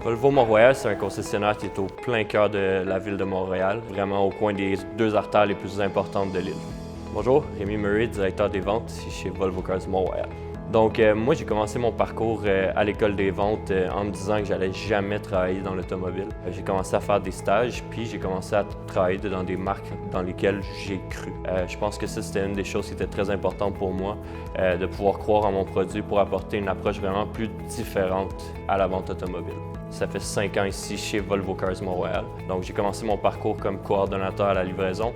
Volvo Mont-Royal, c'est un concessionnaire qui est au plein cœur de la ville de Montréal, vraiment au coin des deux artères les plus importantes de l'île. Bonjour, Rémi Murray, directeur des ventes ici chez Volvo Cars Mont-Royal. Donc moi, j'ai commencé mon parcours à l'école des ventes en me disant que j'allais jamais travailler dans l'automobile. J'ai commencé à faire des stages, puis j'ai commencé à travailler dans des marques dans lesquelles j'ai cru. Je pense que ça, c'était une des choses qui était très importante pour moi, de pouvoir croire en mon produit pour apporter une approche vraiment plus différente à la vente automobile. Ça fait 5 ans ici chez Volvo Cars Mont-Royal. Donc j'ai commencé mon parcours comme coordonnateur à la livraison.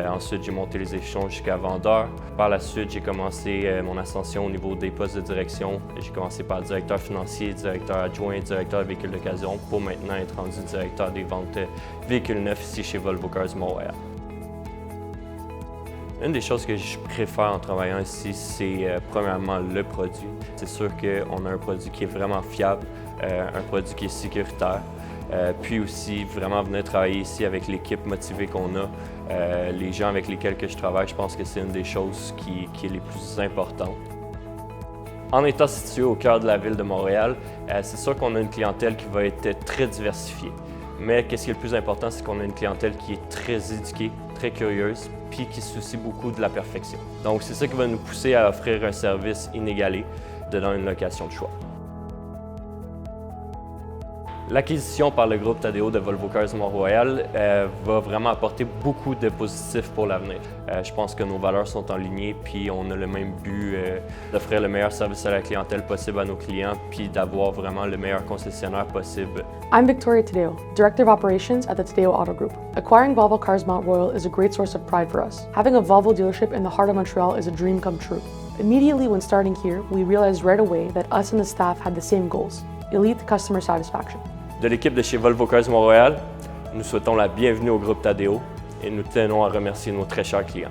Ensuite, j'ai monté les échelons jusqu'à vendeur. Par la suite, j'ai commencé mon ascension au niveau des postes de direction. J'ai commencé par directeur financier, directeur adjoint, directeur véhicules d'occasion pour maintenant être rendu directeur des ventes véhicules neufs ici chez Volvo Cars Mont-Royal. Une des choses que je préfère en travaillant ici, c'est premièrement le produit. C'est sûr qu'on a un produit qui est vraiment fiable, un produit qui est sécuritaire. Puis aussi, vraiment venir travailler ici avec l'équipe motivée qu'on a, les gens avec lesquels je travaille, je pense que c'est une des choses qui est les plus importantes. En étant situé au cœur de la ville de Montréal, c'est sûr qu'on a une clientèle qui va être très diversifiée. Mais qu'est-ce qui est le plus important, c'est qu'on a une clientèle qui est très éduquée, très curieuse, puis qui se soucie beaucoup de la perfection. Donc c'est ça qui va nous pousser à offrir un service inégalé dans une location de choix. L'acquisition par le groupe Tadeo de Volvo Cars Mont-Royal va vraiment apporter beaucoup de positifs pour l'avenir. Je pense que nos valeurs sont alignées, puis on a le même but d'offrir le meilleur service à la clientèle possible à nos clients, puis d'avoir vraiment le meilleur concessionnaire possible. I'm Victoria Tadeo, Director of Operations at the Tadeo Auto Group. Acquiring Volvo Cars Mont-Royal is a great source of pride for us. Having a Volvo dealership in the heart of Montreal is a dream come true. Immediately when starting here, we realized right away that us and the staff had the same goals: elite customer satisfaction. De l'équipe de chez Volvo Cars Mont-Royal, nous souhaitons la bienvenue au groupe Tadeo et nous tenons à remercier nos très chers clients.